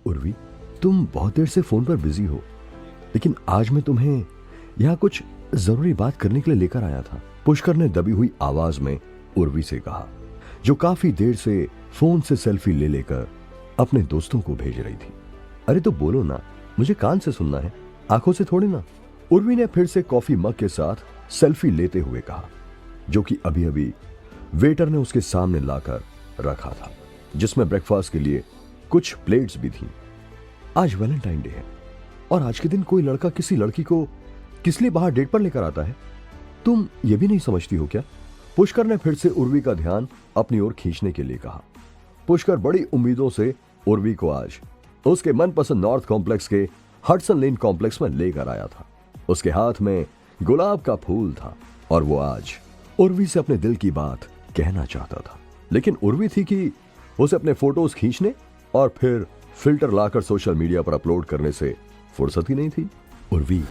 उर्वी, तुम बहुत देर से फोन पर बिजी हो, लेकिन आज मैं तुम्हें यहाँ कुछ जरूरी बात करने के लिए लेकर आया था। पुष्कर ने दबी हुई आवाज में उर्वी से कहा, जो काफी देर से फोन से सेल्फी ले लेकर अपने दोस्तों को भेज रही थी। अरे तो बोलो ना, मुझे कान से सुनना है, आंखों से थोड़ी ना। उर्वी ने फिर से कॉफी मग के साथ सेल्फी लेते हुए कहा, जो कि अभी अभी वेटर ने उसके सामने लाकर रखा था, जिसमें ब्रेकफास्ट के लिए कुछ प्लेट्स भी थी। आज वैलेंटाइन डे है और आज के दिन कोई लड़का किसी लड़की को किस लिए बाहर डेट पर लेकर आता है? तुम ये भी नहीं समझती हो क्या? पुष्कर ने फिर से उर्वी का ध्यान अपनी ओर खींचने के लिए कहा। पुष्कर बड़ी उम्मीदों से उर्वी को आज उसके मनपसंद नॉर्थ कॉम्प्लेक्स के हडसन लेन कॉम्प्लेक्स में लेकर आया था। उसके हाथ में गुलाब का फूल था और वो आज उर्वी से अपने दिल की बात कहना चाहता था, लेकिन उर्वी थी कि उसे अपने फोटोज खींचने और फिर फिल्टर लाकर सोशल मीडिया पर अपलोड करने से फुर्सत ही नहीं थी। उर्वी,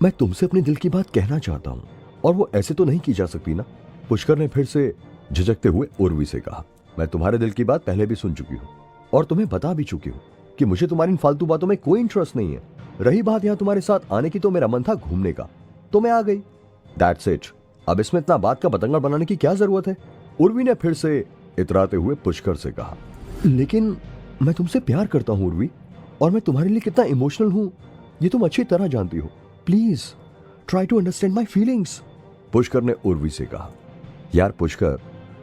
मैं तुमसे अपने दिल की बात कहना चाहता हूं और वो ऐसे तो नहीं की जा सकती ना। पुष्कर ने फिर से झिझकते हुए उर्वी से कहा, मैं तुम्हारे दिल की बात पहले भी सुन चुकी हूँ और तुम्हें बता भी चुकी हूँ कि मुझे तुम्हारी इन फालतू बातों में कोई इंटरेस्ट नहीं है। रही बात यहाँ तुम्हारे साथ आने की, तो मेरा मन था घूमने का, तो मैं आ गई। That's it. अब इसमें इतना बात का बतंगड़ बनाने की क्या जरूरत है? उर्वी ने फिर से इतराते हुए पुष्कर से कहा, लेकिन मैं तुमसे प्यार करता हूँ उर्वी, और मैं तुम्हारे लिए कितना इमोशनल हूँ ये तुम अच्छी तरह जानती हो। Please try to understand my feelings. Pushkar ने उर्वी से कहा, यार पुष्कर,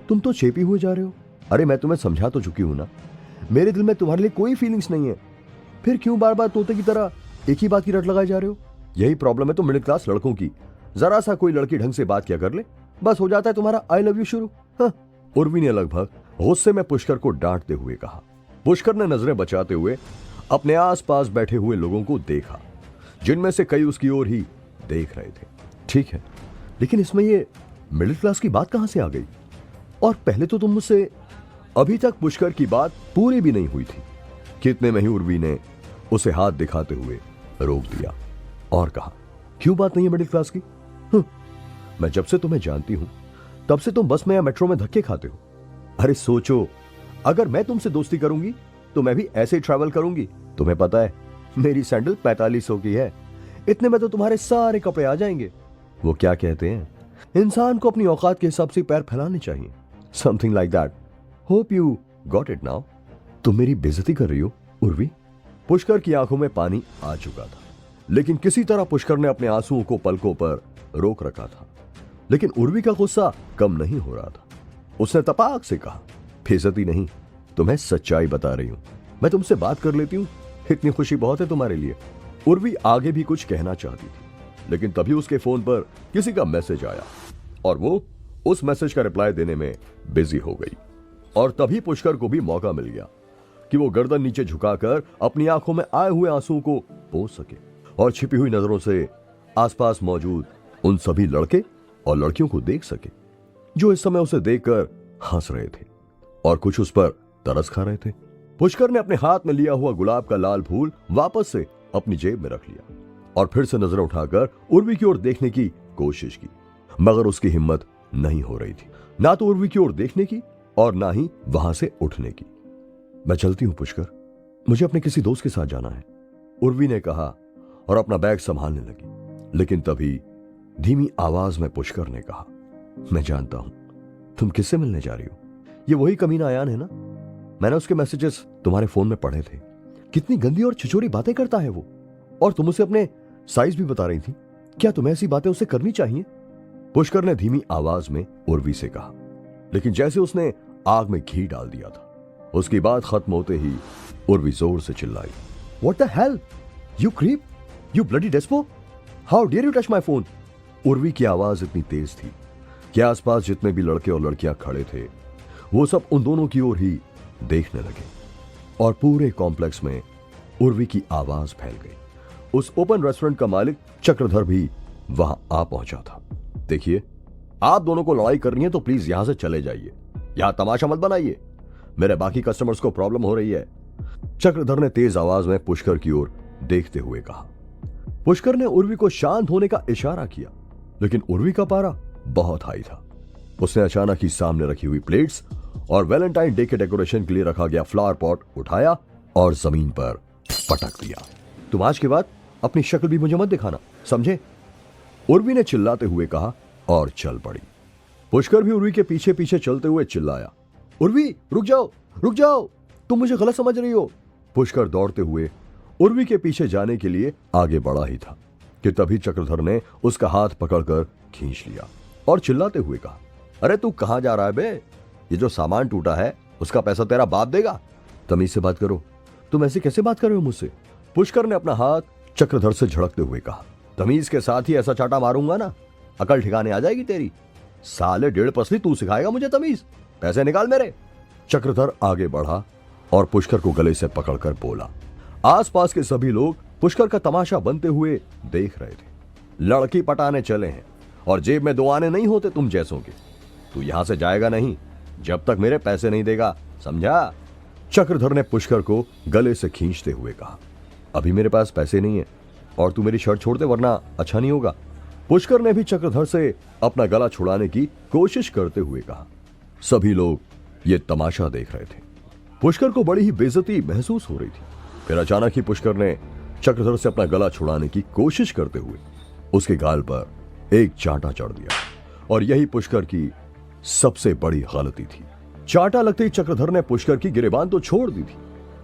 तुम तो चेपी हुए जा रहे हो। अरे मैं तुम्हें समझा तो चुकी हूं ना, मेरे दिल में तुम्हारे लिए कोई फीलिंग्स नहीं है, फिर क्यों बार बार तोते की तरह एक ही बात की रट लगाए जा रहे हो? यही प्रॉब्लम है तो मिडिल क्लास लड़कों की। जरा सा कोई लड़की ढंग से बात किया कर ले, बस हो जाता है तुम्हारा आई लव यू शुरू। हाँ। उर्वी ने लगभग गुस्से में पुष्कर को डांटते हुए कहा। पुष्कर ने नजरें बचाते हुए अपने आसपास बैठे हुए लोगों को देखा, जिनमें से कई उसकी ओर ही देख रहे थे। ठीक है, लेकिन इसमें ये मिडिल क्लास की बात कहां से आ गई? और पहले तो तुम मुझसे अभी तक पुष्कर की बात पूरी भी नहीं हुई थी। कितने में ही उर्वी ने उसे हाथ दिखाते हुए रोक दिया और कहा, क्यों बात नहीं है मिडिल क्लास की? मैं जब से तुम्हें जानती हूं तब से तुम बस में या मेट्रो में धक्के खाते हो। अरे सोचो, अगर मैं तुमसे दोस्ती करूंगी तो मैं भी ऐसे ही ट्रैवल करूंगी। तुम्हें पता है मेरी सैंडल 4500 की है, इतने में तो तुम्हारे सारे कपड़े आ जाएंगे। वो क्या कहते हैं, इंसान को अपनी औकात के हिसाब से पैर फैलाने चाहिए, something like that. Hope you got it now. तुम मेरी बेइज्जती कर रही हो उर्वी। पुष्कर की आंखों में पानी आ चुका था, लेकिन किसी तरह पुष्कर ने अपने आंसुओं को पलकों पर रोक रखा था। लेकिन उर्वी का गुस्सा कम नहीं हो रहा था। उसने तपाक से कहा, बेइज्जती नहीं, तुम्हें सच्चाई बता रही हूं। मैं तुमसे बात कर लेती हूं, इतनी खुशी बहुत है तुम्हारे लिए। उर्वी आगे भी कुछ कहना चाहती थी, लेकिन तभी उसके फोन पर किसी का मैसेज आया और वो उस मैसेज का रिप्लाई देने में बिजी हो गई। और तभी पुष्कर को भी मौका मिल गया कि वो गर्दन नीचे झुकाकर अपनी आंखों में आए हुए आंसुओं को पोंछ सके और छिपी हुई नजरों से आसपास मौजूद उन सभी लड़के और लड़कियों को देख सके, जो इस समय उसे देखकर हंस रहे थे और कुछ उस पर तरस खा रहे थे। पुष्कर ने अपने हाथ में लिया हुआ गुलाब का लाल फूल वापस से अपनी जेब में रख लिया और फिर से नजर उठाकर उर्वी की ओर देखने की कोशिश की, मगर उसकी हिम्मत नहीं हो रही थी, ना तो उर्वी की ओर देखने की और ना ही वहां से उठने की। मैं चलती हूं पुष्कर, मुझे अपने किसी दोस्त के साथ जाना है, उर्वी ने कहा और अपना बैग संभालने लगी। लेकिन तभी धीमी आवाज में पुष्कर ने कहा, मैं जानता हूं तुम किससे मिलने जा रही हो। ये वही कमीना अयान है ना? मैंने उसके मैसेजेस तुम्हारे फोन में पढ़े थे। कितनी गंदी और छिछोरी बातें करता है वो, और तुम उसे अपने साइज भी बता रही थी। क्या तुम्हें ऐसी बातें उससे करनी चाहिए? पुष्कर ने धीमी आवाज में उर्वी से कहा, लेकिन जैसे उसने आग में घी डाल दिया था, उसकी बात खत्म होते ही उर्वी जोर से चिल्लाई, what the hell, you creep, you bloody despo, how dare you touch my phone. Urvi की आवाज इतनी तेज थी कि आसपास जितने भी लड़के और लड़कियां खड़े थे वो सब उन दोनों की ओर ही देखने लगे और पूरे कॉम्प्लेक्स में उर्वी की आवाज फैल गई। उस ओपन रेस्टोरेंट का मालिक चक्रधर भी वहां आ पहुंचा था। देखिए, आप दोनों को लड़ाई करनी है तो प्लीज यहां से चले जाइए, यहां तमाशा मत बनाइए, मेरे बाकी कस्टमर्स को प्रॉब्लम हो रही है, चक्रधर ने तेज आवाज में पुष्कर की ओर देखते हुए कहा। पुष्कर ने उर्वी को शांत होने का इशारा किया, लेकिन उर्वी का पारा बहुत हाई था। उसने अचानक ही सामने रखी हुई प्लेट्स और वैलेंटाइन डे के डेकोरेशन के लिए रखा गया फ्लावर पॉट उठाया और जमीन पर पटक दिया। तुम आज के बाद अपनी शक्ल भी मुझे मत दिखाना, समझे? उर्वी ने चिल्लाते हुए कहा और चल पड़ी। पुष्कर भी उर्वी के पीछे पीछे चलते हुए चिल्लाया, उर्वी रुक जाओ, रुक जाओ, तुम मुझे गलत समझ रही हो। पुष्कर दौड़ते हुए उर्वी के पीछे जाने के लिए आगे बढ़ा ही था कि तभी चक्रधर ने उसका हाथ पकड़कर खींच लिया और चिल्लाते हुए कहा, अरे तू कहां जा रहा है बे? ये जो सामान टूटा है उसका पैसा तेरा बाप देगा। तमीज से बात करो, तुम ऐसे कैसे बात कर रहे हो मुझसे? पुष्कर ने अपना हाथ चक्रधर से झड़कते हुए कहा, तमीज के साथ ही ऐसा चाटा मारूंगा ना, अकल ठिकाने आ जाएगी तेरी। साले 1.5 पसली तू सिखाएगा मुझे तमीज? पैसे निकाल मेरे। चक्रधर आगे बढ़ा और पुष्कर को गले से पकड़कर बोला। आसपास के सभी लोग पुष्कर का तमाशा बनते हुए देख रहे थे। लड़की पटाने चले हैं और जेब में 2 आने नहीं होते तुम जैसों के। तू यहां से जाएगा नहीं जब तक मेरे पैसे नहीं देगा, समझा? चक्रधर ने पुष्कर को गले से खींचते हुए कहा, अभी मेरे पास पैसे नहीं है और तू मेरी शर्ट छोड़ दे वरना अच्छा नहीं होगा। पुष्कर ने भी चक्रधर से अपना गला छुड़ाने की कोशिश करते हुए कहा। सभी लोग ये तमाशा देख रहे थे। पुष्कर को बड़ी ही बेइज्जती महसूस हो रही थी। फिर अचानक ही पुष्कर ने चक्रधर से अपना गला छुड़ाने की कोशिश करते हुए उसके गाल पर एक चांटा चढ़ दिया और यही पुष्कर की सबसे बड़ी गलती थी। चांटा लगते ही चक्रधर ने पुष्कर की गिरेबान तो छोड़ दी थी,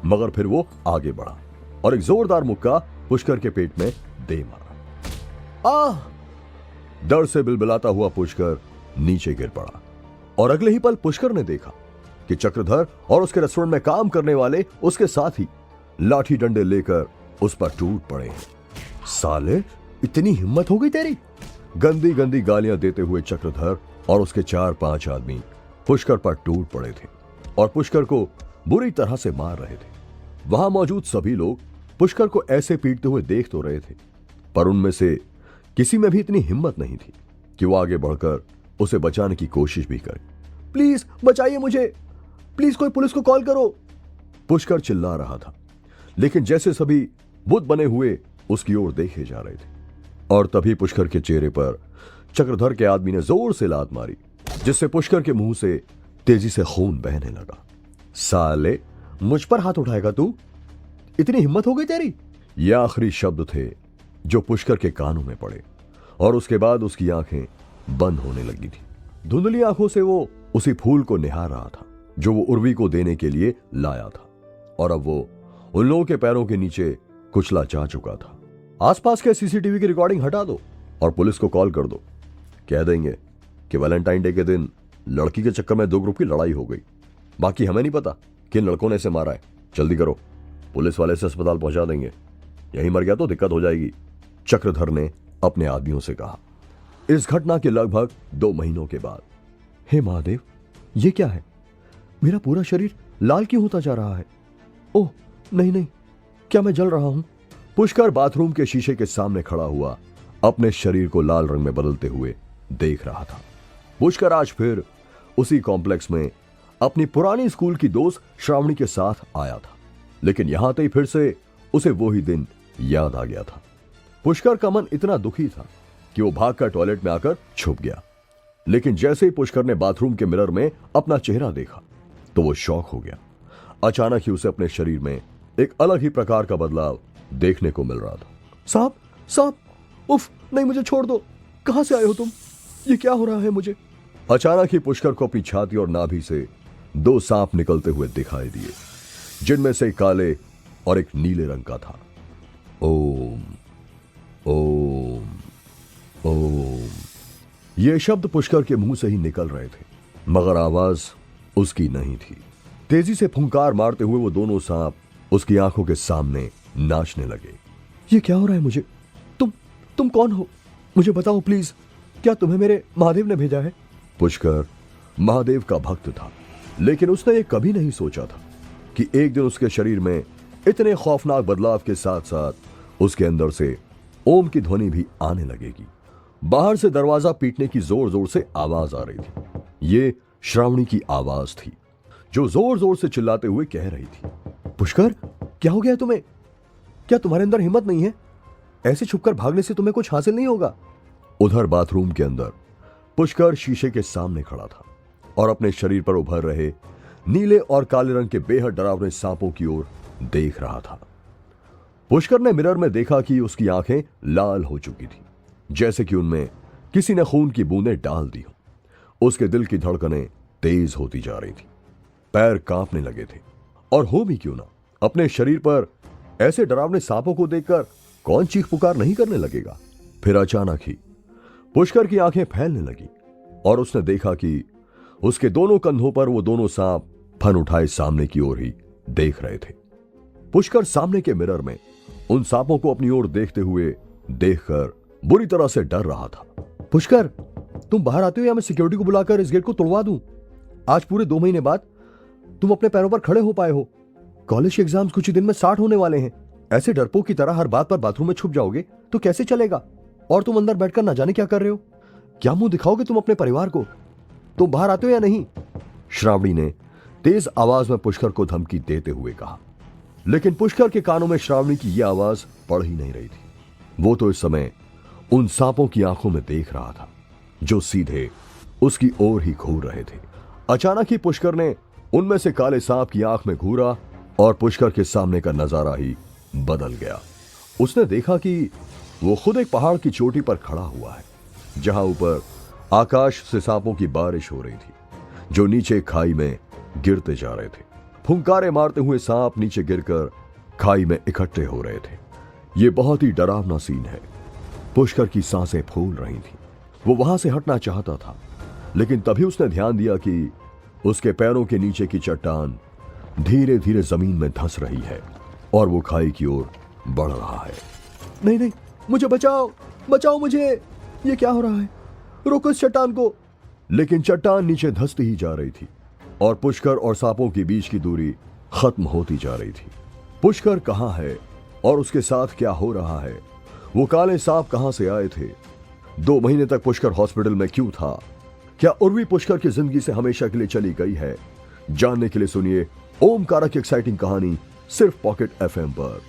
मगर फिर वो आगे बढ़ा और एक जोरदार मुक्का पुष्कर के पेट में दे मारा। आह! डर से बिलबिलाता हुआ पुष्कर नीचे गिर पड़ा और अगले ही पल पुष्कर ने देखा कि चक्रधर और उसके रेस्टोरेंट में काम करने वाले उसके साथ ही लाठी डंडे लेकर उस पर टूट पड़े हैं। साले, इतनी हिम्मत हो गई तेरी? गंदी गंदी गालियां देते हुए चक्रधर और उसके 4-5 आदमी पुष्कर पर टूट पड़े थे और पुष्कर को बुरी तरह से मार रहे थे। वहां मौजूद सभी लोग पुष्कर को ऐसे पीटते हुए देख तो रहे थे, पर उनमें से किसी में भी इतनी हिम्मत नहीं थी कि वो आगे बढ़कर उसे बचाने की कोशिश भी करे। प्लीज बचाइए मुझे, प्लीज कोई पुलिस को कॉल करो, पुष्कर चिल्ला रहा था। लेकिन जैसे सभी बुत बने हुए उसकी ओर देखे जा रहे थे और तभी पुष्कर के चेहरे पर चक्रधर के आदमी ने जोर से लात मारी, जिससे पुष्कर के मुंह से तेजी से खून बहने लगा। साले, मुझ पर हाथ उठाएगा तू? इतनी हिम्मत हो गई तेरी? ये आखिरी शब्द थे जो पुष्कर के कानों में पड़े और उसके बाद उसकी आंखें बंद होने लगी थी। धुंधली आंखों से वो उसी फूल को निहार रहा था जो वो उर्वी को देने के लिए लाया था और अब वो उन लोगों के पैरों के नीचे कुचला जा चुका था। आसपास के सीसीटीवी की रिकॉर्डिंग हटा दो और पुलिस को कॉल कर दो। कह देंगे कि वैलेंटाइन डे के दिन लड़की के चक्कर में 2 ग्रुप की लड़ाई हो गई, बाकी हमें नहीं पता किन लड़कों ने इसे मारा है। जल्दी करो, पुलिस वाले से अस्पताल पहुंचा देंगे, यहीं मर गया तो दिक्कत हो जाएगी। चक्रधर ने अपने आदमियों से कहा। इस घटना के लगभग 2 महीनों के बाद, हे महादेव, ये क्या है? मेरा पूरा शरीर लाल क्यों होता जा रहा है? ओह नहीं नहीं, क्या मैं जल रहा हूं? पुष्कर बाथरूम के शीशे के सामने खड़ा हुआ अपने शरीर को लाल रंग में बदलते हुए देख रहा था। पुष्कर आज फिर उसी कॉम्प्लेक्स में अपनी पुरानी स्कूल की दोस्त श्रावणी के साथ आया था, लेकिन यहां आते ही फिर से उसे वो ही दिन याद आ गया था। पुष्कर का मन इतना दुखी था कि वो भागकर टॉयलेट में आकर छुप गया, लेकिन जैसे ही पुष्कर ने बाथरूम के मिरर में अपना चेहरा देखा तो वो शॉक हो गया। अचानक ही उसे अपने शरीर में एक अलग ही प्रकार का बदलाव देखने को मिल रहा था। साहब, साहब, उफ, नहीं, मुझे छोड़ दो, कहां से आए हो तुम? ये क्या हो रहा है मुझे? अचानक ही पुष्कर को अपनी छाती और नाभि से 2 सांप निकलते हुए दिखाई दिए, जिनमें से एक काले और एक नीले रंग का था। ओम ओम ओम, ये शब्द पुष्कर के मुंह से ही निकल रहे थे, मगर आवाज उसकी नहीं थी। तेजी से फुंकार मारते हुए वो दोनों सांप उसकी आंखों के सामने नाचने लगे। ये क्या हो रहा है मुझे? तुम कौन हो? मुझे बताओ प्लीज, क्या तुम्हें मेरे महादेव ने भेजा है? पुष्कर महादेव का भक्त था, लेकिन उसने ये कभी नहीं सोचा था कि एक दिन उसके शरीर में इतने खौफनाक बदलाव के साथ साथ उसके अंदर से ओम की ध्वनि भी आने लगेगी। बाहर से दरवाजा पीटने की जोर जोर से आवाज आ रही थी। ये श्रावणी की आवाज थी जो जोर जोर से चिल्लाते हुए कह रही थी, पुष्कर, क्या हो गया तुम्हें? क्या तुम्हारे अंदर हिम्मत नहीं है? ऐसे छुपकर भागने से तुम्हें कुछ हासिल नहीं होगा। उधर बाथरूम के अंदर पुष्कर शीशे के सामने खड़ा था और अपने शरीर पर उभर रहे नीले और काले रंग के बेहद डरावने सांपों की ओर देख रहा था। पुष्कर ने मिरर में देखा कि उसकी आंखें लाल हो चुकी थी, जैसे कि उनमें किसी ने खून की बूंदें डाल दी हो। उसके दिल की धड़कनें तेज होती जा रही थी, पैर कांपने लगे थे। और हो भी क्यों ना, अपने शरीर पर ऐसे डरावने सांपों को देखकर कौन चीख पुकार नहीं करने लगेगा। फिर अचानक ही पुष्कर की आंखें फैलने लगी और उसने देखा कि उसके दोनों कंधों पर वो दोनों सांप फन उठाए सामने की ओर ही देख रहे थे। पुष्कर सामने के मिरर में उन सांपों को अपनी ओर देखते हुए देखकर बुरी तरह से डर रहा था। पुष्कर, तुम बाहर आते हो या मैं सिक्योरिटी को बुलाकर इस गेट को तोड़वा दूं? आज पूरे 2 महीने बाद तुम अपने पैरों पर खड़े हो पाए हो। कॉलेज के एग्जाम्स कुछ ही दिन में स्टार्ट होने वाले हैं। ऐसे डरपोक की तरह हर बात पर बाथरूम में छुप जाओगे तो कैसे चलेगा? और तुम अंदर बैठकर ना जाने क्या कर रहे हो? क्या मुंह दिखाओगे तुम अपने परिवार को? तुम बाहर आते हो या नहीं? श्रावणी ने तेज आवाज में पुष्कर को धमकी देते हुए कहा। लेकिन पुष्कर के कानों में श्रावणी की यह आवाज पड़ ही नहीं रही थी। वो तो इस समय उन सांपों की आंखों में देख रहा था जो सीधे उसकी ओर ही घूर रहे थे। अचानक ही पुष्कर ने उनमें से काले सांप की आंख में घूरा और पुष्कर के सामने का नजारा ही बदल गया। उसने देखा कि वो खुद एक पहाड़ की चोटी पर खड़ा हुआ है, जहां ऊपर आकाश से सांपों की बारिश हो रही थी जो नीचे खाई में गिरते जा रहे थे। फुंकारे मारते हुए सांप नीचे गिरकर खाई में इकट्ठे हो रहे थे। ये बहुत ही डरावना सीन है। पुष्कर की सांसें फूल रही थी। वो वहां से हटना चाहता था, लेकिन तभी उसने ध्यान दिया कि उसके पैरों के नीचे की चट्टान धीरे धीरे जमीन में धंस रही है और वो खाई की ओर बढ़ रहा है। नहीं नहीं, मुझे बचाओ, बचाओ मुझे, ये क्या हो रहा है? रोको इस चट्टान को। लेकिन चट्टान नीचे धंसती ही जा रही थी और पुष्कर और सांपों के बीच की दूरी खत्म होती जा रही थी। पुष्कर कहां है और उसके साथ क्या हो रहा है? वो काले सांप कहां से आए थे? 2 महीने तक पुष्कर हॉस्पिटल में क्यों था? क्या उर्वी पुष्कर की जिंदगी से हमेशा के लिए चली गई है? जानने के लिए सुनिए ओमकारा की एक्साइटिंग कहानी सिर्फ पॉकेट एफएम पर।